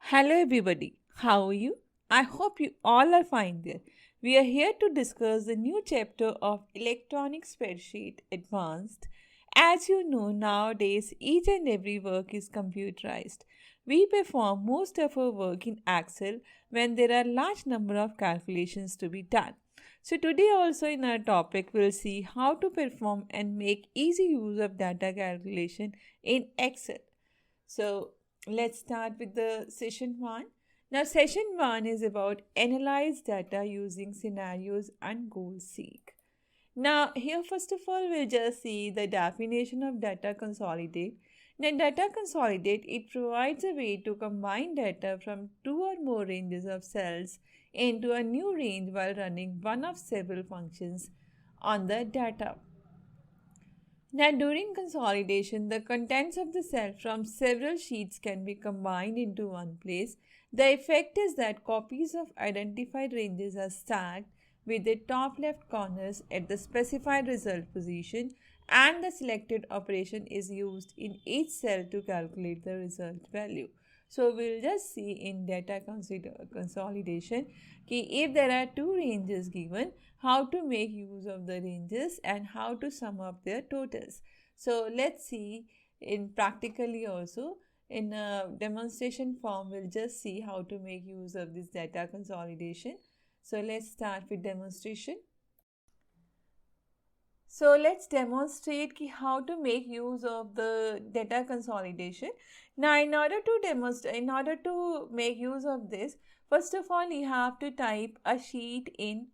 Hello, everybody. How are you? I hope you all are fine there. We are here to discuss the new chapter of Electronic Spreadsheet Advanced. As you know, nowadays each and every work is computerized. We perform most of our work in Excel when there are large number of calculations to be done. So today also in our topic we'll see how to perform and make easy use of data calculation in Excel. So let's start with the session one. Now, session one is about analyze data using scenarios and goal seek. Now, here first of all, we'll just see the definition of data consolidate. Now, data consolidate, it provides a way to combine data from two or more ranges of cells into a new range while running one of several functions on the data. Now, during consolidation, the contents of the cell from several sheets can be combined into one place. The effect is that copies of identified ranges are stacked with the top left corners at the specified result position, and the selected operation is used in each cell to calculate the result value. So we'll just see in data consolidation कि if there are two ranges given, how to make use of the ranges and how to sum up their totals. So let's see in practically also in a demonstration form we'll just see how to make use of this data consolidation. So let's start with demonstration. So let's demonstrate how to make use of the data consolidation. Now, in order to make use of this, first of all, you have to type a sheet in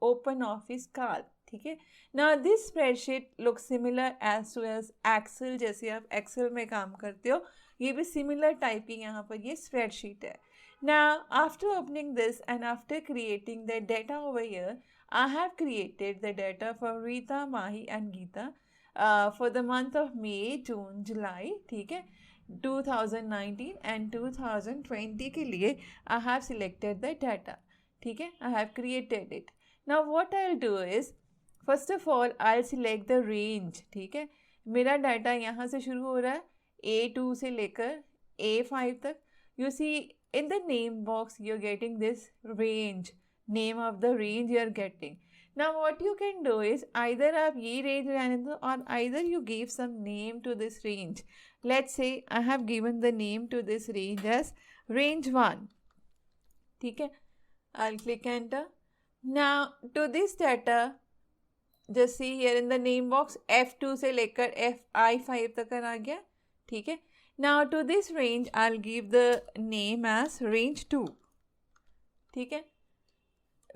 OpenOffice Calc. ठीक है. Now, this spreadsheet looks similar as to as Excel. जैसे आप Excel में काम करते हो, ये भी similar typing यहाँ पर ये spreadsheet है. Now, after opening this and after creating the data over here, I have created the data for Rita, Mahi and Geeta for the month of May, June, July, ठीक है, 2019 and 2020 के लिए I have selected the data, ठीक है, I have created it. Now what I'll do is, first of all I'll select the range, ठीक है, मेरा data यहाँ से शुरू हो रहा है A2 से लेकर A5 तक. You see in the name box you're getting this range, name of the range you are getting. Now what you can do is either आप ये range रहने दो or either you give some name to this range. Let's say I have given the name to this range as range 1. ठीक है, I'll click enter. Now to this data, just see here in the name box F2 से लेकर FI5 तक आ गया. ठीक है. Now to this range I'll give the name as range 2. ठीक है,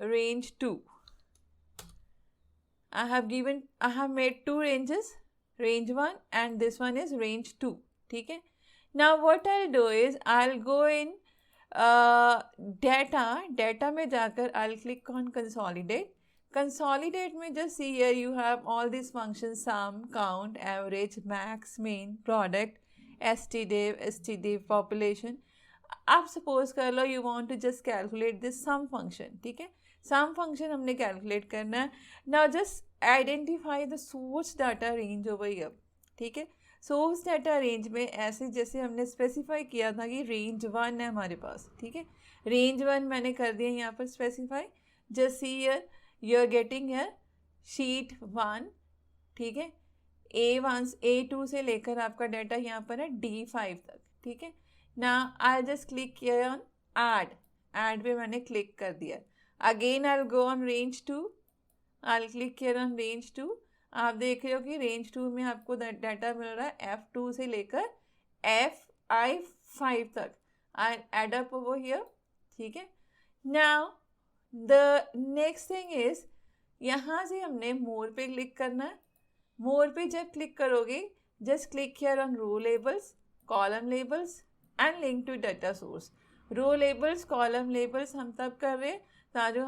range 2. I have made two ranges, range 1 and this one is range 2. ठीक है. Now what I'll do is I'll go in data में जाकर I'll click on consolidate. Consolidate में just see here you have all these functions: sum, count, average, max, mean, product, stdiv, population. आप suppose कर लो you want to just calculate this sum function. ठीक है, sum function हमने calculate करना है. Now just identify the source data range over here. ठीक है, सोर्स डाटा रेंज में ऐसे जैसे हमने स्पेसिफाई किया था कि रेंज 1 है हमारे पास. ठीक है, रेंज 1 मैंने कर दिया यहाँ पर specify. Just see here you are getting here sheet 1. ठीक है, A1 A2 से लेकर आपका डाटा यहाँ पर है D5 तक. ठीक है. Now I'll just click here on add. Add पे मैंने click कर दिया. Again I'll go on range 2. I'll click here on range 2. आप देख रहे हो कि range 2 में आपको डाटा मिल रहा है F2 से लेकर FI5 तक. I'll add up over here. ठीक है. Now the next thing is यहाँ से हमने more पे click करना है. More पे जब click करोगे just click here on row labels, column labels and link to data source. Row labels, column labels हम तब कर रहे हैं ताकि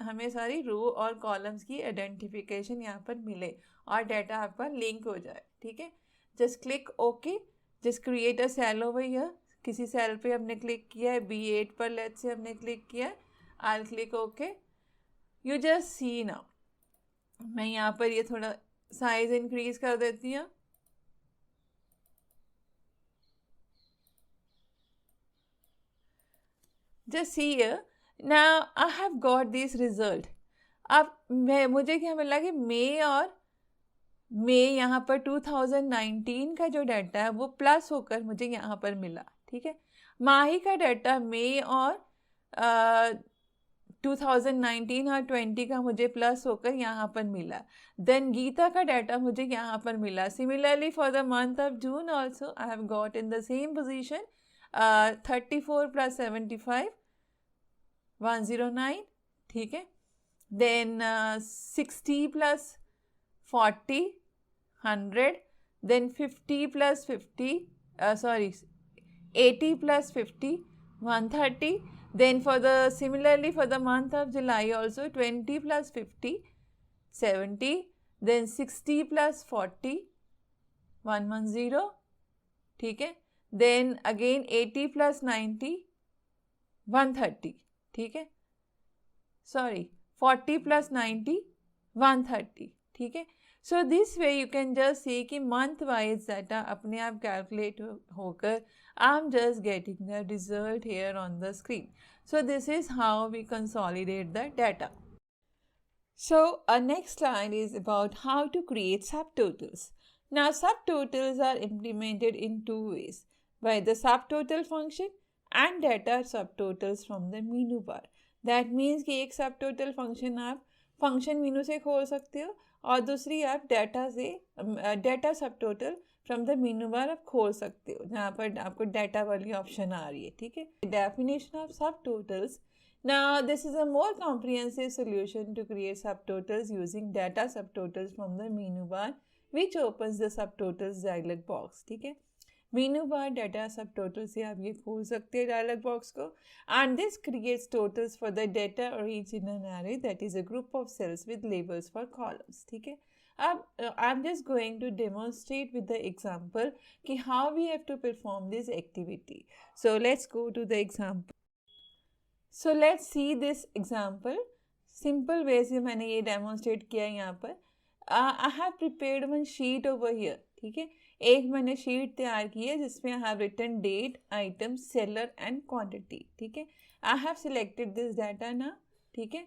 हमें सारी रो और कॉलम्स की आइडेंटिफिकेशन यहाँ पर मिले और डाटा आपका लिंक हो जाए. ठीक है, just click okay. Just create a cell over here. किसी सेल पे हमने क्लिक किया है, B8 पर लेट्स से हमने क्लिक किया है. I click okay. You just see now, मैं यहाँ पर ये थोड़ा साइज इंक्रीज कर देती हूँ. just see here. Now I have got this result. अब मुझे क्या मिला कि मई यहाँ पर 2019 का जो डाटा है वो प्लस होकर मुझे यहाँ पर मिला, ठीक है। माही का डाटा मई और 2019 और 20 का मुझे प्लस होकर यहाँ पर मिला। देन गीता का डाटा मुझे यहाँ पर मिला। Similarly for the month of June also I have got in the same position 34 + 75 109, ठीक है। Then 60 + 40 100, then 50 + 50 80 + 50 130. Then similarly for the month of July also 20 + 50 70, then 60 + 40 110, ठीक है। then again 80 + 90 130, ठीक है। 40 + 90 130, ठीक है। So this way you can just see कि month wise data अपने आप कैलकुलेट होकर I am just getting the result here on the screen. So this is how we consolidate the data. So our next slide is about how to create subtotals. Now subtotals are implemented in two ways, by the subtotal function and data subtotals from the menu bar. That means कि एक subtotal function आप function menu से खोल सकते हो और दूसरी आप data subtotal from the menu बार आप खोल सकते हो, जहाँ पर आपको डाटा वाली ऑप्शन आ रही है, ठीक है। Definition of sub totals. Now this is a more comprehensive solution to create sub totals using data sub totals from the menu bar which opens the sub totals dialog box, ठीक है। मेनू बार data सब total से आप ये खोल सकते हैं dialogue box को, and this creates totals for the data arranged in an array that is a group of cells with labels for columns, ठीक है। अब I'm just going to demonstrate with the example कि how we have to perform this activity. So let's go to the example. So let's see this example. Simple way से मैंने ये demonstrate किया यहाँ पर. I have prepared one sheet over here, ठीक है। एक मैंने शीट तैयार की है जिसमें I have written date, item, seller and quantity, ठीक है। I have selected this data ना, ठीक है।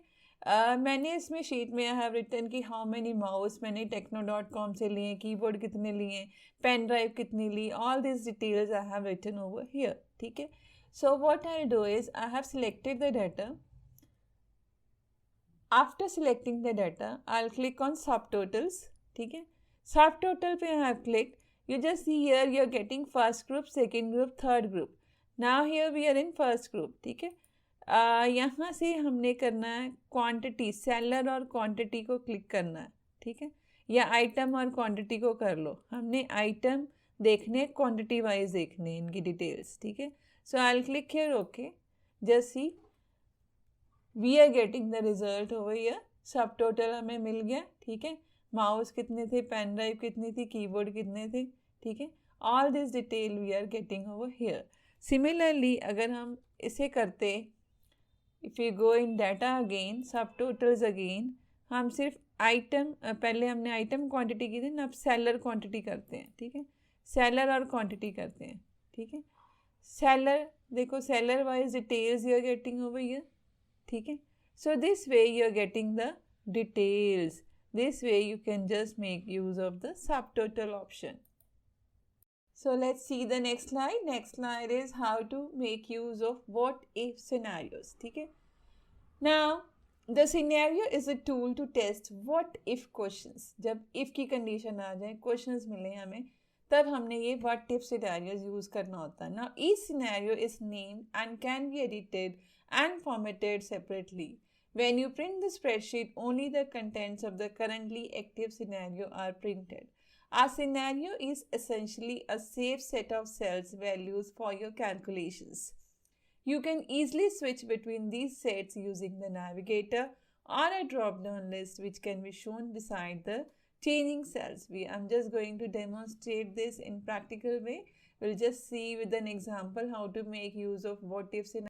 मैंने इसमें शीट में आई हैव रिटन कि हाउ मेनी माउस मैंने techno.com से लिए, कीबोर्ड कितने लिए, पेन ड्राइव कितनी ली, all this details I have written over here, ठीक है। So what I do is I have selected the data. After selecting the data I will click on subtotals, ठीक है। Subtotal पे I have click. You just see here you are getting first group, second group, third group. Now here we are in first group, ठीक है। यहाँ से हमने करना है क्वांटिटी, सेलर और क्वांटिटी को क्लिक करना है, ठीक है। या आइटम और क्वांटिटी को कर लो, हमने आइटम देखने, क्वांटिटी वाइज देखने इनकी डिटेल्स, ठीक है। So I will click here, okay. Just see we are getting the result over here. Subtotal हमें मिल गया, ठीक है। माउस कितने थे, पेन ड्राइव कितनी थी, कीबोर्ड कितने थे, ठीक है। All this detail we are getting over here. Similarly अगर हम इसे करते, if you go in data again, sub totals again, हम सिर्फ आइटम, पहले हमने आइटम क्वांटिटी की थी ना, अब सेलर क्वांटिटी करते हैं, ठीक है। सेलर और क्वांटिटी करते हैं, ठीक है। सेलर देखो, seller wise details you are getting over here, ठीक है। So this way you are getting the details. This way you can just make use of the subtotal option. So let's see the next slide. Next slide is how to make use of what if scenarios, ठीक है। Now the scenario is a tool to test what if questions. जब if की condition आ जाए, questions मिले हमें, तब हमने ये what if scenarios use करना होता है. Now each scenario is named and can be edited and formatted separately. When you print the spreadsheet, only the contents of the currently active scenario are printed. A scenario is essentially a safe set of cells values for your calculations. You can easily switch between these sets using the navigator or a drop-down list which can be shown beside the changing cells. I'm just going to demonstrate this in practical way. We'll just see with an example how to make use of what if scenario.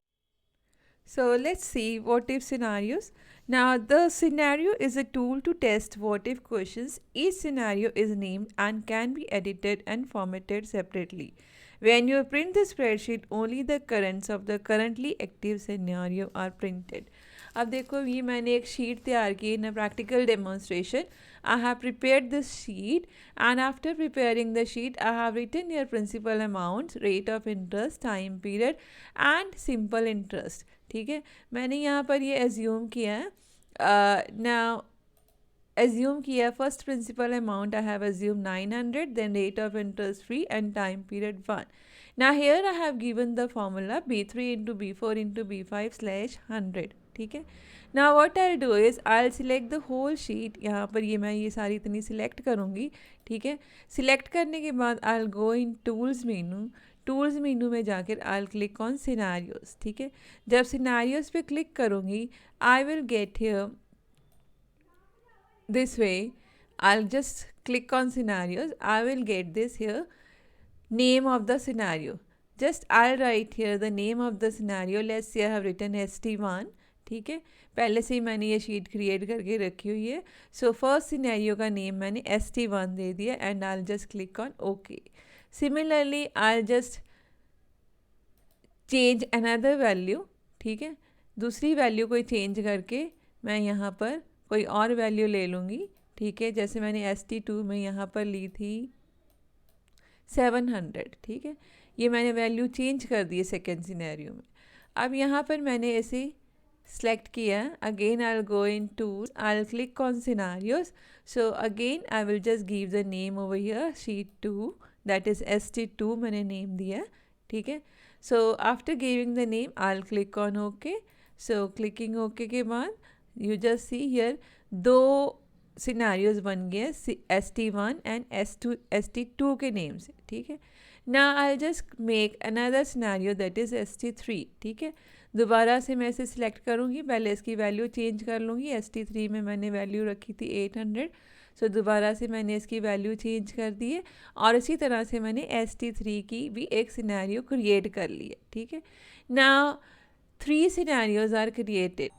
So let's see what if scenarios. Now the scenario is a tool to test what if questions. Each scenario is named and can be edited and formatted separately. When you print the spreadsheet, only the currents of the currently active scenario are printed. अब देखो ये मैंने एक sheet तैयार की इन practical demonstration. I have prepared this sheet, and after preparing the sheet I have written your principal amounts, rate of interest, time period and simple interest. ठीक है, मैंने यहाँ पर ये एज्यूम किया है. Now assume किया first principal amount I have assumed 900, then rate of interest 3 and time period 1. Now here I have given the formula B3 into B4 into B5 slash 100. ठीक है, now what I'll do is I'll select the whole sheet. यहाँ पर ये मैं ये सारी इतनी select करूँगी. ठीक है, select करने के बाद I'll go in tools menu. Tools menu में जाकर I'll click on scenarios. ठीक है, जब scenarios पे click करूँगी I will get here this way. I'll just click on scenarios. I will get this here, name of the scenario. Just I'll write here the name of the scenario. Let's say I have written ST1. ठीक है, पहले से ही मैंने ये sheet create करके रखी हुई है. सो फर्स्ट सिनेरियो का नेम मैंने ST1 दे दिया and I just click on okay. Similarly I just change another value. ठीक है, दूसरी वैल्यू कोई चेंज करके मैं यहाँ पर कोई और वैल्यू ले लूँगी. ठीक है, जैसे मैंने ST2 में यहाँ पर ली थी 700. ठीक है, ये मैंने वैल्यू चेंज कर दी है सेकेंड सिनेरियो में. अब यहाँ पर मैंने ऐसे सेलेक्ट किया. Again I will go in tools, I will click on scenarios. So again I will just give the name over here sheet 2, that is ST2 मैंने नेम दिया. ठीक है, so after giving the name I will click on okay. So clicking okay के बाद you just see here दो scenarios बन गए ST1 and ST2 के नेम से. ठीक है, ना I just make another scenario that is ST3. ठीक है, दोबारा से मैं इसे सिलेक्ट करूँगी, पहले इसकी वैल्यू चेंज कर लूँगी. ST3 में मैंने वैल्यू रखी थी 800. सो दोबारा से मैंने इसकी वैल्यू चेंज कर दी है और इसी तरह से मैंने ST3 की भी एक सिनारियो क्रिएट कर ली है. ठीक है, ना 3 scenarios are created.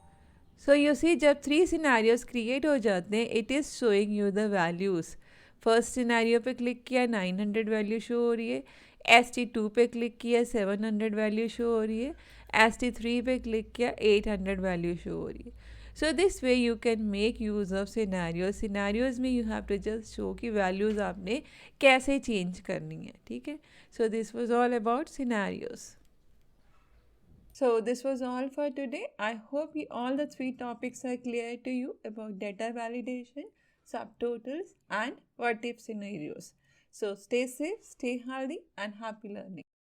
So you see जब 3 सिनेरियोज क्रिएट हो जाते हैं it is showing you the values. First scenario पे क्लिक किया 900 वैल्यू शो हो रही है. ST2 पे क्लिक किया 700 वैल्यू शो हो रही है. ST3 पे क्लिक किया 800 वैल्यू शो हो रही है. So this way you can make use of scenarios में you have to just show कि वैल्यूज़ आपने कैसे चेंज करनी है. ठीक है, so this was all about scenarios. So this was all for today. I hope all the 3 topics are clear to you about data validation, subtotals and what if scenarios. So stay safe, stay healthy and happy learning.